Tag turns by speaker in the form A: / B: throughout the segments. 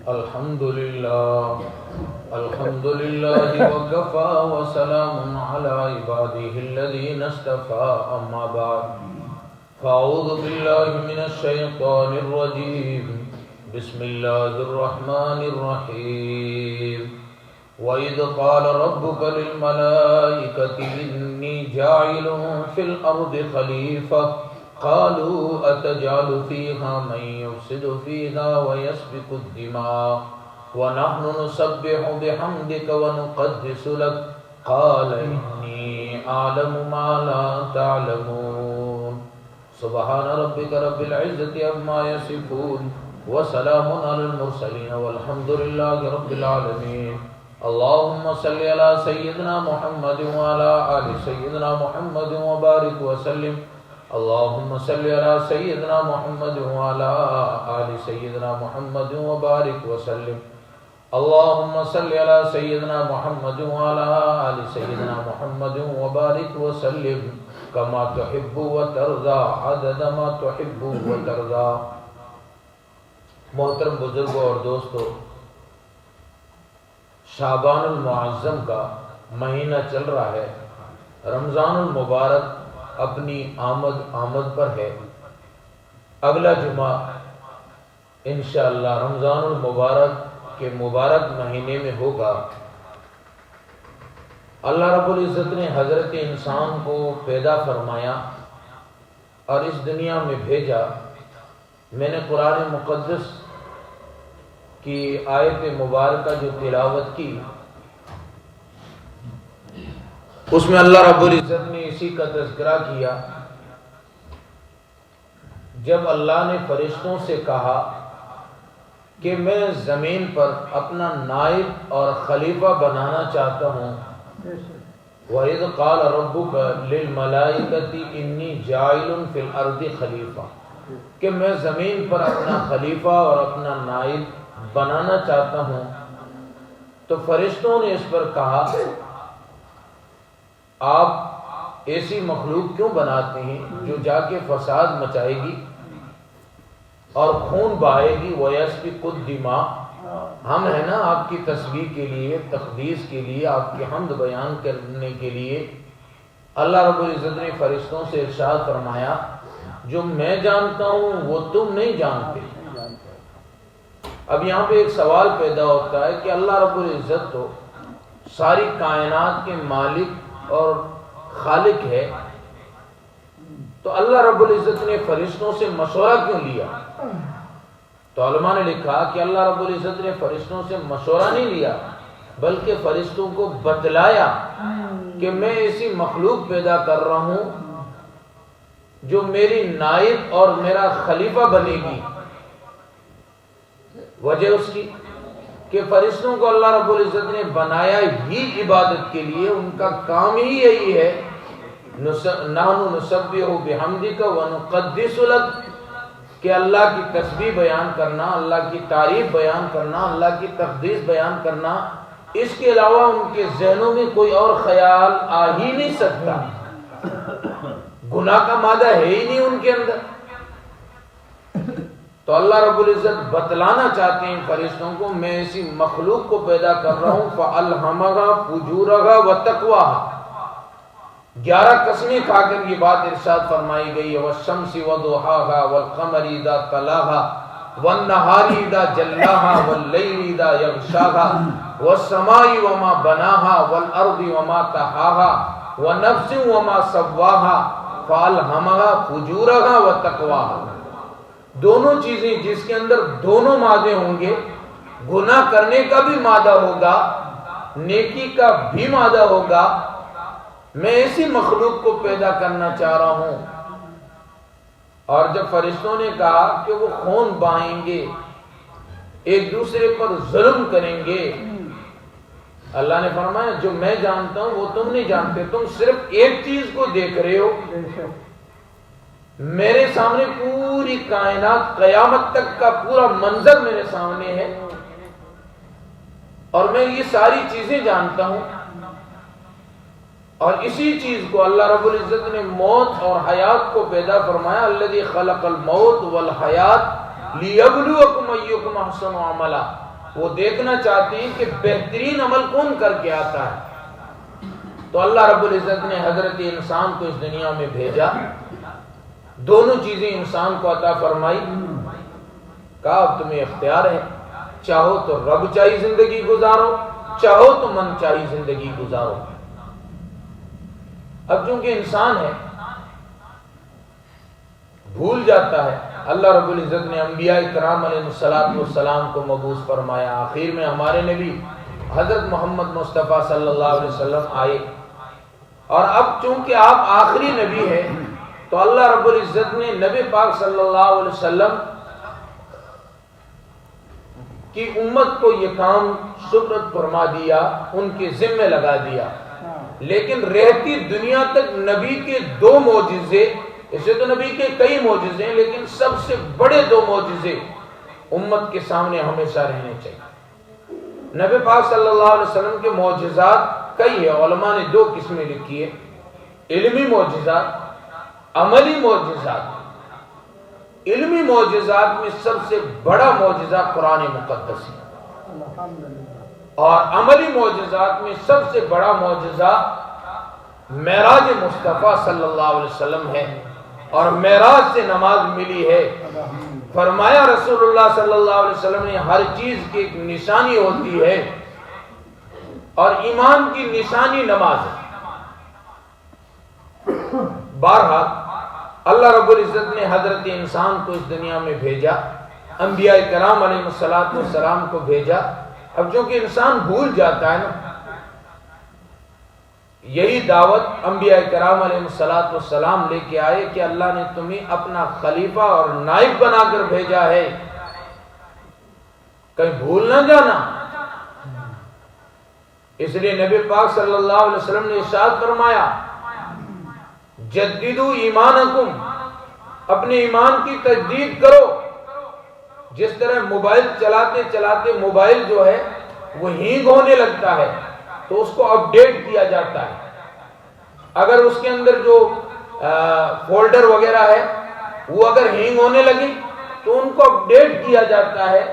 A: الحمد لله وكفى وسلام على عباده الذين اصطفى أما بعد فأعوذ بالله من الشيطان الرجيم بسم الله الرحمن الرحيم وإذ قال ربك للملائكة إني جاعل في الأرض خليفة قالوا أتجعل فيها من يفسد فيها ويسفك الدماء ونحن نسبح بحمدك ونقدس لك قال إني أعلم ما لا تعلمون سبحان ربك رب العزة عما يصفون وسلام على المرسلين والحمد لله رب العالمين اللهم صل على سيدنا محمد وعلى آل سيدنا محمد وبارك وسلم اللهم صل على سيدنا محمد وعلى آل سيدنا محمد وبارك وسلم اللهم صل على سيدنا محمد وعلى آل سيدنا محمد وبارك وسلم كما تحب وترضى عدد ما تحب وترضى. محترم بزرگوں اور دوستو، شعبان المعظم کا مہینہ چل رہا ہے. رمضان المبارک اپنی آمد پر ہے. اگلا جمعہ انشاءاللہ رمضان المبارک کے مبارک مہینے میں ہوگا. اللہ رب العزت نے حضرت انسان کو پیدا فرمایا اور اس دنیا میں بھیجا. میں نے قرآن مقدس کی آیت مبارکہ جو تلاوت کی، اس میں اللہ رب العزت نے اسی کا تذکرہ کیا. جب اللہ نے فرشتوں سے کہا کہ میں زمین پر اپنا نائب اور خلیفہ بنانا چاہتا ہوں، وَإِذْ قَالَ رَبُّكَ لِلْمَلَائِكَةِ إِنِّي جَاعِلٌ فِي الْأَرْضِ خَلِيفَةً، کہ میں زمین پر اپنا خلیفہ اور اپنا نائب بنانا چاہتا ہوں. تو فرشتوں نے اس پر کہا آپ ایسی مخلوق کیوں بناتے ہیں جو جا کے فساد مچائے گی اور خون بہائے گی. وَيَسْفِكُ الدِّمَاءَ، ہم ہے نا آپ کی تسبیح کے لیے، تقدیس کے لیے، آپ کی حمد بیان کرنے کے لیے. اللہ رب العزت نے فرشتوں سے ارشاد فرمایا جو میں جانتا ہوں وہ تم نہیں جانتے. اب یہاں پہ ایک سوال پیدا ہوتا ہے کہ اللہ رب العزت تو ساری کائنات کے مالک اور خالق ہے، تو اللہ رب العزت نے فرشتوں سے مشورہ کیوں لیا؟ تو علماء نے لکھا کہ اللہ رب العزت نے فرشتوں سے مشورہ نہیں لیا، بلکہ فرشتوں کو بتلایا کہ میں ایسی مخلوق پیدا کر رہا ہوں جو میری نائب اور میرا خلیفہ بنے گی. وجہ اس کی کہ فرشتوں کو اللہ رب العزت نے بنایا ہی عبادت کے لیے. ان کا کام ہی یہی ہے، نحن نسبح بحمدک ونقدس لک، کہ اللہ کی تسبیح بیان کرنا، اللہ کی تعریف بیان کرنا، اللہ کی تقدیس بیان کرنا. اس کے علاوہ ان کے ذہنوں میں کوئی اور خیال آ ہی نہیں سکتا. گناہ کا مادہ ہے ہی نہیں ان کے اندر. تو اللہ رب العزت بتلانا چاہتے ہیں فرشتوں کو میں ایسی مخلوق کو پیدا کر رہا ہوں. فَأَلْهَمَهَا فُجُورَهَا وَتَقْوَاهَا، 11 قسمیں کھا کر یہ بات ارشاد فرمائی گئی ہے. وَالشَّمْسِ وَضُحَاهَا وَالْقَمَرِ إِذَا تَلَاهَا وَالنَّهَارِ إِذَا جَلَّاهَا وَاللَّيْلِ إِذَا يَغْشَاهَا وَالسَّمَاءِ وَمَا بَنَاهَا وَالْأَرْضِ وَمَا طَحَاهَا وَنَفْسٍ وَمَا سَوَّاهَا فَأَلْهَمَهَا فُجُورَهَا وَتَقْوَاهَا. دونوں چیزیں جس کے اندر دونوں مادے ہوں گے، گناہ کرنے کا بھی مادہ ہوگا، نیکی کا بھی مادہ ہوگا. میں ایسی مخلوق کو پیدا کرنا چاہ رہا ہوں. اور جب فرشتوں نے کہا کہ وہ خون بہائیں گے، ایک دوسرے پر ظلم کریں گے، اللہ نے فرمایا جو میں جانتا ہوں وہ تم نہیں جانتے. تم صرف ایک چیز کو دیکھ رہے ہو. میرے سامنے پوری کائنات، قیامت تک کا پورا منظر میرے سامنے ہے اور میں یہ ساری چیزیں جانتا ہوں. اور اسی چیز کو اللہ رب العزت نے موت اور حیات کو پیدا فرمایا. الذی خلق الموت والحیات لیبلوکم ایکم احسن عملا. وہ دیکھنا چاہتے ہیں کہ بہترین عمل کون کر کے آتا ہے. تو اللہ رب العزت نے حضرت انسان کو اس دنیا میں بھیجا، دونوں چیزیں انسان کو عطا فرمائی. کہا اب تمہیں اختیار ہے، چاہو تو رب چاہی زندگی گزارو، چاہو تو من چاہی زندگی گزارو. اب چونکہ انسان ہے بھول جاتا ہے. اللہ رب العزت نے انبیاء کرام علیہ السلام کو مبعوث فرمایا. آخر میں ہمارے نبی حضرت محمد مصطفیٰ صلی اللہ علیہ وسلم آئے، اور اب چونکہ آپ آخری نبی ہیں تو اللہ رب العزت نے نبی پاک صلی اللہ علیہ وسلم کی امت کو یہ کام سپرد فرما دیا، ان کے ذمہ لگا دیا. لیکن رہتی دنیا تک نبی کے دو معجزے، اسے تو نبی کے کئی معجزے ہیں لیکن سب سے بڑے دو معجزے امت کے سامنے ہمیشہ رہنے چاہیے. نبی پاک صلی اللہ علیہ وسلم کے معجزات کئی ہیں، علماء نے دو قسمیں لکھی ہیں: علمی معجزات، عملی معجزات. علمی معجزات میں سب سے بڑا معجزہ قرآن مقدس ہے، اور عملی معجزات میں سب سے بڑا معجزہ معراج مصطفیٰ صلی اللہ علیہ وسلم ہے. اور معراج سے نماز ملی ہے. فرمایا رسول اللہ صلی اللہ علیہ وسلم نے ہر چیز کی ایک نشانی ہوتی ہے، اور ایمان کی نشانی نماز ہے. بہرحال اللہ رب العزت نے حضرت انسان کو اس دنیا میں بھیجا، انبیاء کرام علیہ السلام کو بھیجا. اب چونکہ انسان بھول جاتا ہے نا، یہی دعوت انبیاء کرام علیہ السلام لے کے آئے کہ اللہ نے تمہیں اپنا خلیفہ اور نائب بنا کر بھیجا ہے، کہیں بھول نہ جانا. اس لیے نبی پاک صلی اللہ علیہ وسلم نے ارشاد فرمایا: جددو ایمانکم، اپنے ایمان کی تجدید کرو. جس طرح موبائل چلاتے چلاتے موبائل جو ہے وہ ہینگ ہونے لگتا ہے تو اس کو اپڈیٹ کیا جاتا ہے. اگر اس کے اندر جو فولڈر وغیرہ ہے وہ اگر ہینگ ہونے لگے تو ان کو اپڈیٹ کیا جاتا ہے.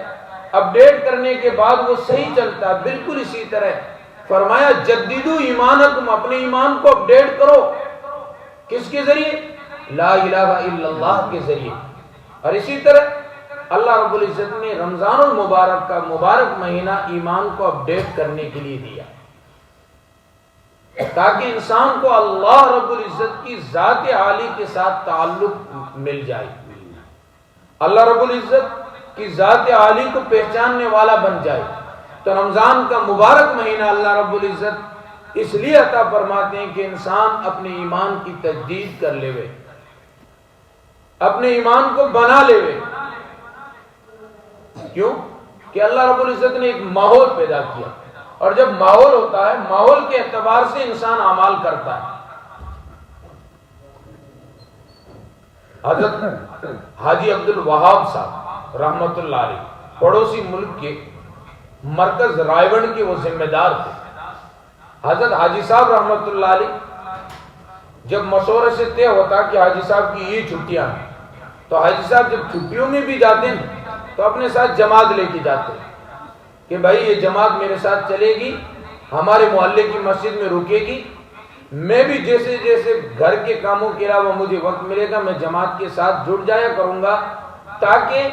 A: اپڈیٹ کرنے کے بعد وہ صحیح چلتا ہے. بالکل اسی طرح فرمایا جددو ایمانکم، اپنے ایمان کو اپڈیٹ کرو. کس کے ذریعے؟ لا الہ الا اللہ کے ذریعے. اور اسی طرح اللہ رب العزت نے رمضان المبارک کا مبارک مہینہ ایمان کو اپڈیٹ کرنے کے لیے دیا، تاکہ انسان کو اللہ رب العزت کی ذات عالی کے ساتھ تعلق مل جائے، اللہ رب العزت کی ذات عالی کو پہچاننے والا بن جائے. تو رمضان کا مبارک مہینہ اللہ رب العزت اس لیے عطا فرماتے ہیں کہ انسان اپنے ایمان کی تجدید کر لے، اپنے ایمان کو بنا لے. کیوں؟ کہ اللہ رب العزت نے ایک ماحول پیدا کیا، اور جب ماحول ہوتا ہے ماحول کے اعتبار سے انسان اعمال کرتا ہے. حضرت حاجی عبد الوہاب صاحب رحمت اللہ علیہ پڑوسی ملک کے مرکز رائے گڑھ کے وہ ذمہ دار تھے. حضرت حاجی صاحب رحمت اللہ علیہ جب مشورے سے طے ہوتا کہ حاجی صاحب کی یہ چھٹیاں ہیں تو حاجی صاحب جب چھٹیوں میں بھی جاتے ہیں تو اپنے ساتھ جماعت لے کے جاتے ہیں کہ بھائی یہ جماعت میرے ساتھ چلے گی، ہمارے محلے کی مسجد میں رکے گی. میں بھی جیسے جیسے گھر کے کاموں کے علاوہ مجھے وقت ملے گا میں جماعت کے ساتھ جڑ جایا کروں گا، تاکہ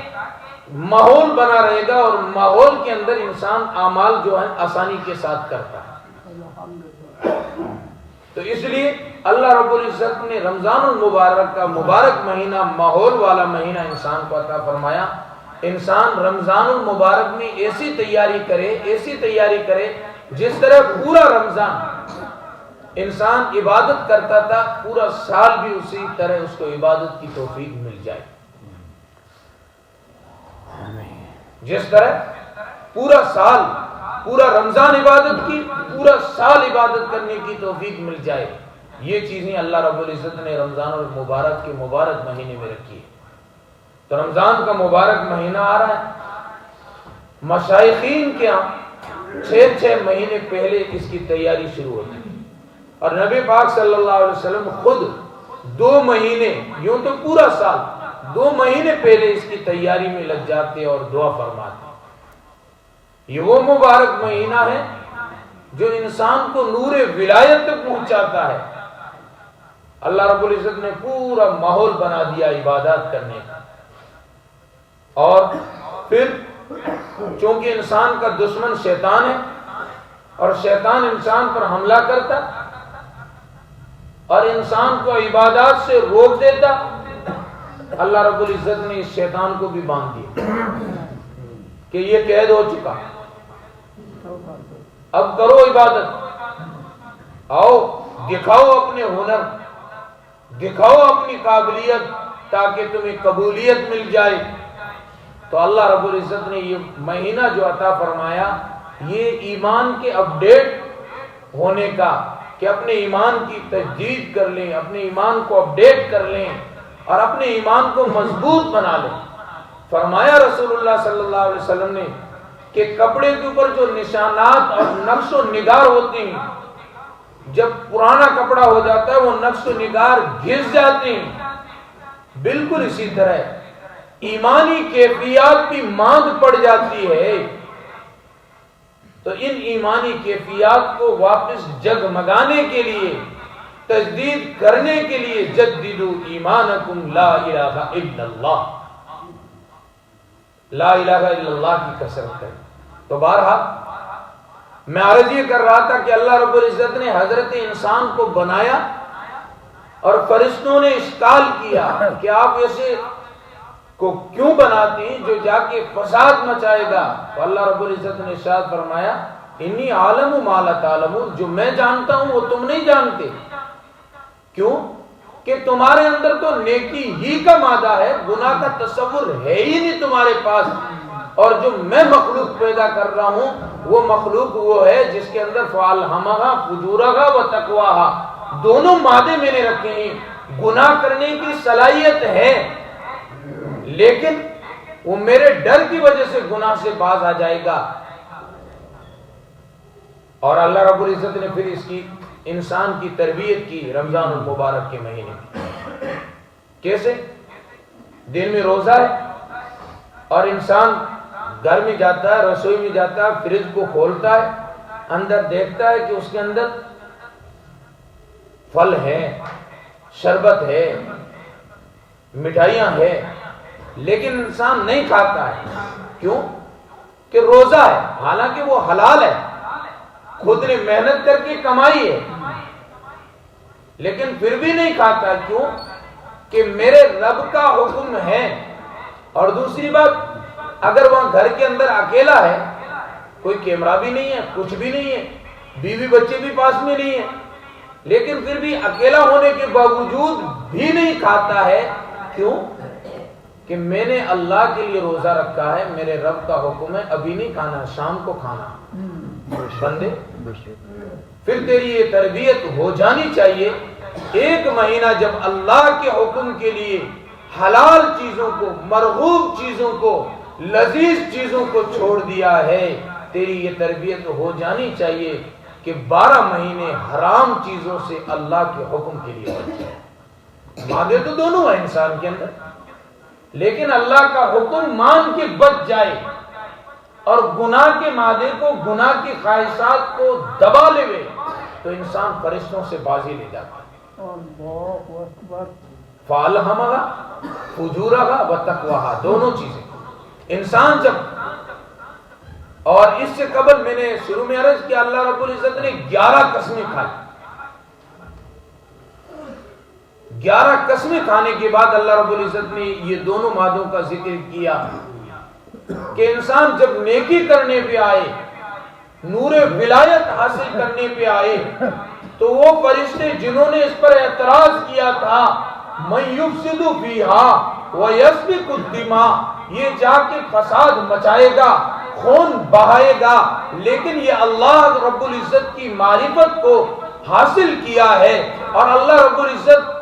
A: ماحول بنا رہے گا اور ماحول کے اندر انسان اعمال جو ہیں آسانی کے ساتھ کرتا ہے. تو اس لیے اللہ رب العزت نے رمضان المبارک کا مبارک مہینہ ماحول والا مہینہ انسان کو عطا فرمایا. انسان رمضان المبارک میں ایسی تیاری کرے جس طرح پورا رمضان انسان عبادت کرتا تھا، پورا سال بھی اسی طرح اس کو عبادت کی توفیق مل جائے. جس طرح پورا سال پورا رمضان عبادت کی، پورا سال عبادت کرنے کی توفیق مل جائے. یہ چیزیں اللہ رب العزت نے رمضان المبارک کے مبارک مہینے میں رکھی ہے. تو رمضان کا مبارک مہینہ آ رہا ہے، مشائخین کے ہاں 6 مہینے پہلے اس کی تیاری شروع ہوتی ہے، اور نبی پاک صلی اللہ علیہ وسلم خود 2 مہینے، یوں تو پورا سال 2 مہینے پہلے اس کی تیاری میں لگ جاتے اور دعا فرماتے. یہ وہ مبارک مہینہ ہے جو انسان کو نور ولایت تک پہنچاتا ہے. اللہ رب العزت نے پورا ماحول بنا دیا عبادات کرنے کا. اور پھر چونکہ انسان کا دشمن شیطان ہے اور شیطان انسان پر حملہ کرتا اور انسان کو عبادات سے روک دیتا، اللہ رب العزت نے اس شیطان کو بھی باندھ دیا کہ یہ قید ہو چکا، اب کرو عبادت، آؤ دکھاؤ اپنے ہنر، دکھاؤ اپنی قابلیت تاکہ تمہیں قبولیت مل جائے. تو اللہ رب العزت نے یہ مہینہ جو عطا فرمایا یہ ایمان کے اپڈیٹ ہونے کا، کہ اپنے ایمان کی تجدید کر لیں، اپنے ایمان کو اپڈیٹ کر لیں اور اپنے ایمان کو مضبوط بنا لیں. فرمایا رسول اللہ صلی اللہ علیہ وسلم نے کہ کپڑے کے اوپر جو نشانات اور نقش و نگار ہوتے ہیں، جب پرانا کپڑا ہو جاتا ہے وہ نقش و نگار گھس جاتے ہیں. بالکل اسی طرح ایمانی کیفیات بھی ماند پڑ جاتی ہے. تو ان ایمانی کیفیات کو واپس جگمگانے کے لیے، تجدید کرنے کے لیے جددوا ایمانکم لا الہ الا اللہ، لا الہ الا اللہ کی کثرت کریں. تو بہرحال میں عرض یہ کر رہا تھا کہ اللہ رب العزت نے حضرت انسان کو بنایا اور فرشتوں نے اشکال کیا کہ آپ ایسے کو کیوں بناتے ہیں جو جا کے فساد مچائے گا. تو اللہ رب العزت نے ارشاد فرمایا انی عالم ما لا تعلمون، جو میں جانتا ہوں وہ تم نہیں جانتے. کیوں؟ کہ تمہارے اندر تو نیکی ہی کا مادہ ہے، گناہ کا تصور ہے ہی نہیں تمہارے پاس. اور جو میں مخلوق پیدا کر رہا ہوں وہ مخلوق وہ ہے جس کے اندر فَأَلْهَمَهَا فُجُورَهَا وَتَقْوَاهَا، دونوں مادے میں نے رکھے ہیں. گناہ کرنے کی صلاحیت ہے لیکن وہ میرے ڈر کی وجہ سے گناہ سے باز آ جائے گا. اور اللہ رب العزت نے پھر اس کی انسان کی تربیت کی رمضان المبارک کے مہینے میں. کیسے؟ دن میں روزہ ہے اور انسان گھر میں جاتا ہے، رسوئی میں جاتا ہے، فریج کو کھولتا ہے، اندر دیکھتا ہے کہ اس کے اندر پھل ہے، شربت ہے، مٹھائیاں ہیں، لیکن انسان نہیں کھاتا ہے. کیوں؟ کہ روزہ ہے، حالانکہ وہ حلال ہے، خود نے محنت کر کے کمائی ہے، لیکن پھر بھی نہیں کھاتا. کیوں؟ کہ میرے رب کا حکم ہے. اور دوسری بات، اگر وہاں گھر کے اندر اکیلا ہے، کوئی کیمرہ بھی نہیں ہے، کچھ بھی نہیں ہے، بیوی بچے بھی پاس میں نہیں ہے، لیکن پھر بھی اکیلا ہونے کے باوجود بھی نہیں کھاتا ہے. کیوں؟ کہ میں نے اللہ کے لیے روزہ رکھا ہے، میرے رب کا حکم ہے ابھی نہیں کھانا، شام کو کھانا. بندے پھر تیری یہ تربیت ہو جانی چاہیے. ایک مہینہ جب اللہ کے حکم کے لیے حلال چیزوں کو، مرغوب چیزوں کو، لذیذ چیزوں کو چھوڑ دیا ہے، تیری یہ تربیت ہو جانی چاہیے کہ 12 مہینے حرام چیزوں سے اللہ کے حکم کے لیے بچ جائے. مادے تو دونوں ہیں انسان کے اندر، لیکن اللہ کا حکم مان کے بچ جائے اور گناہ کے مادے کو، گناہ کی خواہشات کو دبا لے تو انسان فرشتوں سے بازی لے جاتا ہے. فَأَلْهَمَهَا فُجُورَهَا وَتَقْوَاهَا، دونوں چیزیں. انسان جب، اور اس سے قبل میں نے شروع میں عرض کیا اللہ رب العزت نے 11 قسمیں کھائی. 11 قسمیں کھانے کے بعد اللہ رب العزت نے یہ دونوں مادوں کا ذکر کیا کہ انسان جب نیکی کرنے پہ آئے، نور ولایت حاصل کرنے پہ آئے، تو وہ فرشتے جنہوں نے اس پر اعتراض کیا تھا مَن یُفْسِدُ فِیہَا وَیَسْفِکُ الدِّمَاءَ، یہ جا کے فساد مچائے گا، خون بہائے گا، لیکن یہ اللہ رب العزت کی معرفت کو حاصل کیا ہے اور اللہ رب العزت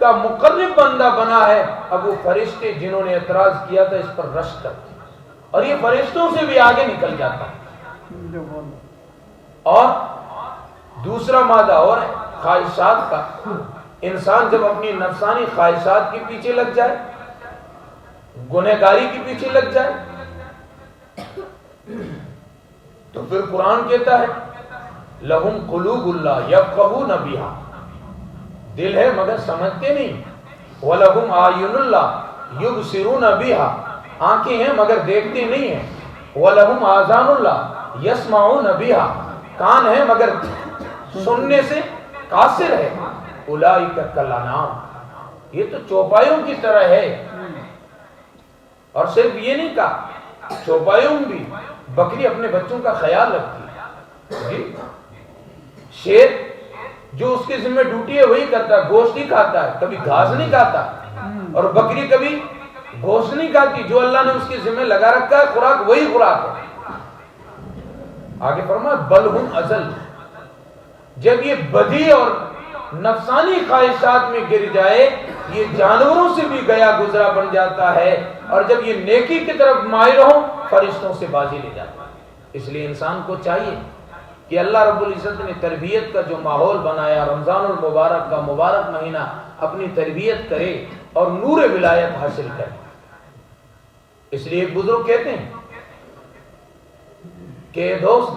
A: کا مقرب بندہ بنا ہے. اب وہ فرشتے جنہوں نے اعتراض کیا تھا اس پر رشک کرتے اور یہ فرشتوں سے بھی آگے نکل جاتا. اور دوسرا مادہ اور ہے خواہشات کا. انسان جب اپنی نفسانی خواہشات کے پیچھے لگ جائے، گنہگاری کے پیچھے لگ جائے، تو پھر قرآن کہتا ہے لہم قلوب اللہ یفقہون بہا، دل ہے مگر سمجھتے نہیں، وَلَهُمْ أَعْيُنُ اللَّهِ يُبْصِرُونَ بِهَا، آنکھیں ہیں مگر دیکھتے نہیں ہیں، وَلَهُمْ آذَانُ اللَّهِ يَسْمَعُونَ بِهَا، کان ہے مگر سننے سے قاصر ہے، أُولَئِكَ كَالْأَنْعَامِ، یہ تو چوپایوں کی طرح ہے۔ اور صرف یہ نہیں کہا، چوپایوں بھی بکری اپنے بچوں کا خیال رکھتی ہے، جی شیر جو اس کے ذمہ ڈیوٹی ہے وہی کرتا ہے، گوشت ہی کھاتا ہے، کبھی گھاس نہیں کھاتا، اور بکری کبھی گوشت نہیں کھاتی، جو اللہ نے اس کے ذمہ لگا رکھا ہے خوراک وہی خوراک ہے۔ آگے فرمایا بل ہم ازل، جب یہ بدی اور نفسانی خواہشات میں گر جائے یہ جانوروں سے بھی گیا گزرا بن جاتا ہے، اور جب یہ نیکی کی طرف مائل ہو فرشتوں سے بازی لے جاتا ہے۔ اس لیے انسان کو چاہیے کہ اللہ رب العزت نے تربیت کا جو ماحول بنایا، رمضان المبارک کا مبارک مہینہ، اپنی تربیت کرے اور نور ولایت حاصل کرے۔ اس لیے ایک بزرگ کہتے ہیں کہ دوست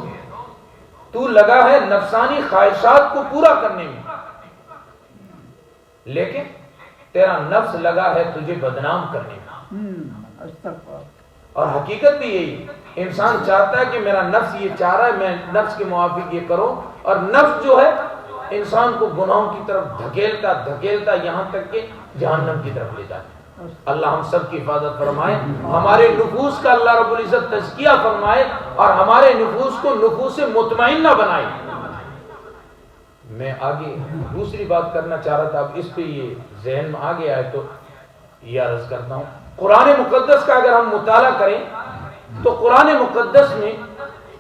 A: تو لگا ہے نفسانی خواہشات کو پورا کرنے میں، لیکن تیرا نفس لگا ہے تجھے بدنام کرنے میں۔ اور حقیقت بھی یہی، انسان چاہتا ہے کہ میرا نفس یہ چاہ رہا ہے میں نفس کے موافق یہ کروں، اور نفس جو ہے انسان کو گناہوں کی طرف دھکیلتا دھکیلتا یہاں تک کہ جہنم کی طرف لے جاتا ہے۔ اللہ ہم سب کی حفاظت فرمائے، ہمارے نفوس کا اللہ رب العزت تزکیہ فرمائے، اور ہمارے نفوس کو نفوس مطمئنہ بنائے۔ میں آگے دوسری بات کرنا چاہ رہا تھا، اب اس پہ یہ ذہن میں آ گیا ہے تو یہ عرض کرتا ہوں۔ قرآن مقدس کا اگر ہم مطالعہ کریں تو قرآن مقدس میں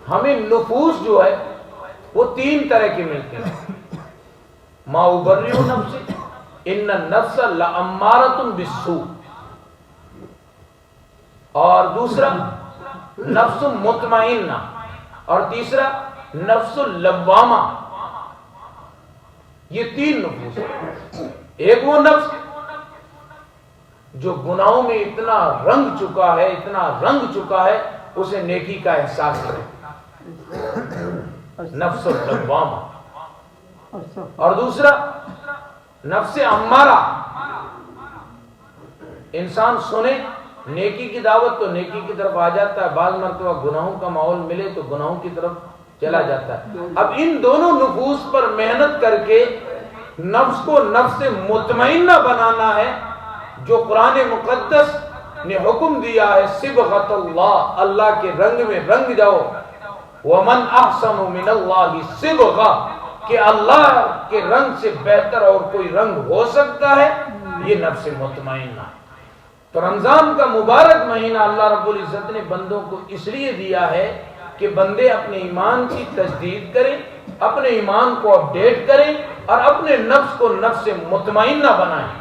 A: ہمیں نفوس جو ہے وہ تین طرح کے ملتے ہیں۔ ما ابرئ نفسی ان النفس لامارۃ بالسوء، اور دوسرا نفس مطمئنہ، اور تیسرا نفس لوامہ۔ یہ تین نفوس ہیں۔ ایک وہ نفس جو گناہوں میں اتنا رنگ چکا ہے، اتنا رنگ چکا ہے اسے نیکی کا احساس ہے، نفس لوامہ، اور دوسرا نفس امارہ۔ انسان سنے نیکی کی دعوت تو نیکی کی طرف آ جاتا ہے، بعض مرتبہ گناہوں کا ماحول ملے تو گناہوں کی طرف چلا جاتا ہے۔ اب ان دونوں نفوس پر محنت کر کے نفس کو نفس مطمئنہ بنانا ہے، جو قرآن مقدس نے حکم دیا ہے صبغۃ اللہ، اللہ کے رنگ میں رنگ جاؤ۔ ومن احسن من اللہ صبغہ، کہ اللہ کے رنگ سے بہتر اور کوئی رنگ ہو سکتا ہے، یہ نفس مطمئنہ۔ تو رمضان کا مبارک مہینہ اللہ رب العزت نے بندوں کو اس لیے دیا ہے کہ بندے اپنے ایمان کی تجدید کریں، اپنے ایمان کو اپڈیٹ کریں، اور اپنے نفس کو نفس مطمئنہ بنائیں۔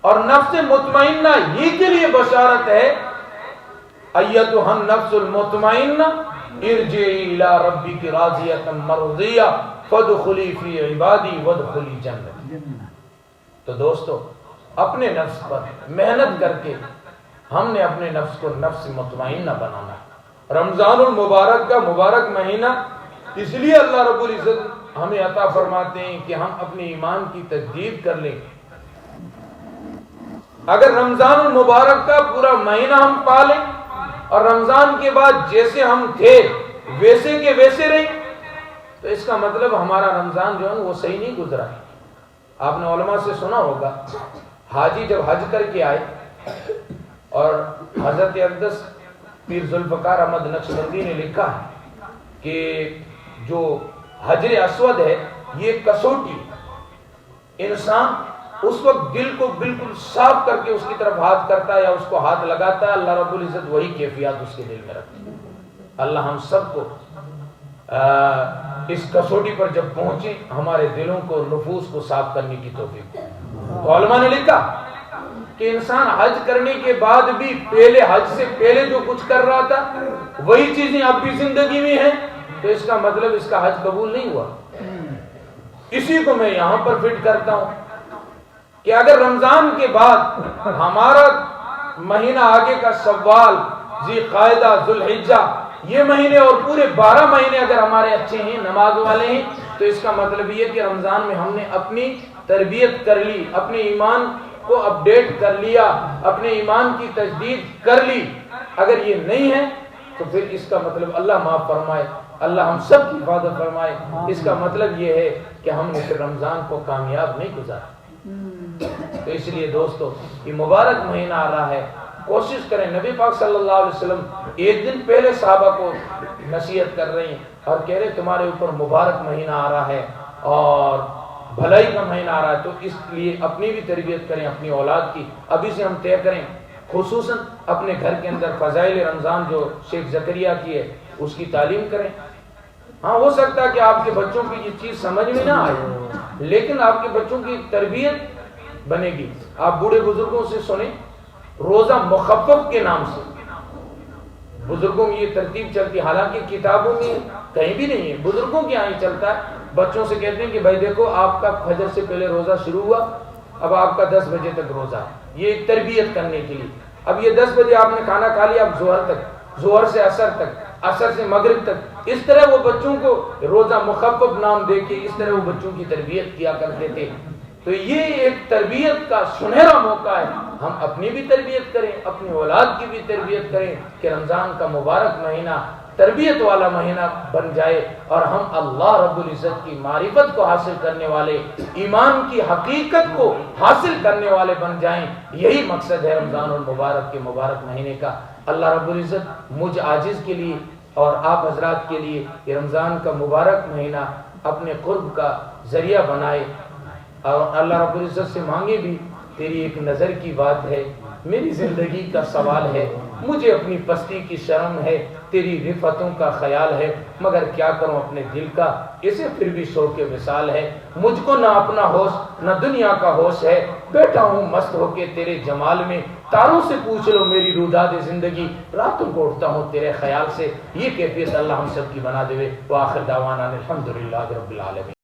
A: اور نفس مطمئنہ ہی کے لیے بشارت ہے ایتھا النفس المطمئنہ ارجعی الی ربک راضیۃ مرضیہ فادخلی فی عبادی وادخلی جنتی۔ تو دوستو اپنے نفس پر محنت کر کے ہم نے اپنے نفس کو نفس مطمئنہ بنانا ہے۔ رمضان المبارک کا مبارک مہینہ اس لیے اللہ رب العزت ہمیں عطا فرماتے ہیں کہ ہم اپنے ایمان کی تجدید کر لیں۔ اگر رمضان المبارک کا پورا مہینہ ہم پالیں اور رمضان کے بعد جیسے ہم تھے ویسے کے ویسے رہیں، تو اس کا مطلب ہمارا رمضان جو ہے وہ صحیح نہیں گزرا ہے۔ آپ نے علماء سے سنا ہوگا، حاجی جب حج کر کے آئے اور حضرت اقدس پیر ذوالفقار احمد نقشبندی نے لکھا ہے کہ جو حجر اسود ہے یہ کسوٹی، انسان اس وقت دل کو بالکل صاف کر کے اس کی طرف ہاتھ کرتا ہے یا اس کو ہاتھ لگاتا ہے، اللہ رب العزت وہی کیفیات اس کے دل میں رکھتا ہے۔ اللہ ہم سب کو اس کسوٹی پر جب پہنچے ہمارے دلوں کو، نفوس کو صاف کرنے کی توفیق۔ تو علماء نے لکھا کہ انسان حج کرنے کے بعد بھی پہلے حج سے پہلے جو کچھ کر رہا تھا وہی چیزیں اب بھی زندگی میں ہیں، تو اس کا مطلب اس کا حج قبول نہیں ہوا۔ اسی کو میں یہاں پر فٹ کرتا ہوں کہ اگر رمضان کے بعد ہمارا مہینہ آگے کا شوال، ذی قاعدہ، ذوالحجہ، یہ مہینے اور پورے 12 مہینے اگر ہمارے اچھے ہیں، نماز والے ہیں، تو اس کا مطلب یہ کہ رمضان میں ہم نے اپنی تربیت کر لی، اپنے ایمان کو اپڈیٹ کر لیا، اپنے ایمان کی تجدید کر لی۔ اگر یہ نہیں ہے تو پھر اس کا مطلب اللہ معاف فرمائے، اللہ ہم سب کی حفاظت فرمائے، اس کا مطلب یہ ہے کہ ہم نے پھر رمضان کو کامیاب نہیں گزارا۔ تو اس لیے دوستو، یہ مبارک مہینہ آ رہا ہے، کوشش کریں۔ نبی پاک صلی اللہ علیہ وسلم ایک دن پہلے صحابہ کو نصیحت کر رہی ہیں اور کہہ رہے تمہارے اوپر مبارک مہینہ آ رہا ہے اور بھلائی کا مہینہ آ رہا ہے، تو اس لیے اپنی بھی تربیت کریں، اپنی اولاد کی ابھی سے ہم طے کریں، خصوصاً اپنے گھر کے اندر فضائل رمضان جو شیخ زکریا کی ہے اس کی تعلیم کریں۔ ہاں، ہو سکتا ہے کہ آپ کے بچوں کی یہ چیز سمجھ میں نہ آئے، لیکن آپ کے بچوں کی تربیت بنے گی۔ آپ بوڑھے بزرگوں سے سنیں، روزہ مخفف کے نام سے بزرگوں کی یہ ترتیب چلتی، حالانکہ کتابوں میں کہیں بھی نہیں ہے، بزرگوں کے یہاں ہی چلتا ہے۔ بچوں سے کہتے ہیں کہ بھائی دیکھو، آپ کا فجر سے پہلے روزہ شروع ہوا، اب آپ کا 10 بجے تک روزہ ہے، یہ ایک تربیت کرنے کے لیے۔ اب یہ 10 بجے آپ نے کھانا کھا لیا، اب ظہر تک، ظہر سے عصر تک، عصر سے مغرب تک، اس طرح وہ بچوں کو روزہ مخفف نام دے کے اس طرح وہ بچوں کی تربیت کیا کرتے تھے۔ تو یہ ایک تربیت کا سنہرا موقع ہے، ہم اپنی بھی تربیت کریں، اپنی اولاد کی بھی تربیت کریں کہ رمضان کا مبارک مہینہ تربیت والا مہینہ بن جائے اور ہم اللہ رب العزت کی معرفت کو حاصل کرنے والے، ایمان کی حقیقت کو حاصل کرنے والے بن جائیں۔ یہی مقصد ہے رمضان المبارک کے مبارک مہینے کا۔ اللہ رب العزت مجھ عاجز کے لیے اور آپ حضرات کے لیے یہ رمضان کا مبارک مہینہ اپنے قرب کا ذریعہ بنائے، اور اللہ رب العزت سے مانگے بھی، تیری ایک نظر کی بات ہے، میری زندگی کا سوال ہے، مجھے اپنی پستی کی شرم ہے، تیری رفتوں کا خیال ہے، مگر کیا کروں اپنے دل کا، اسے پھر بھی شوق وصال ہے۔ مجھ کو نہ اپنا ہوش نہ دنیا کا ہوش ہے، بیٹھا ہوں مست ہو کے تیرے جمال میں، تاروں سے پوچھ لو میری روداد زندگی، راتوں کو اٹھتا ہوں تیرے خیال سے۔ یہ کیفیت اللہ ہم سب کی بنا دے۔ وآخر دعوانا الحمدللہ رب العالمین۔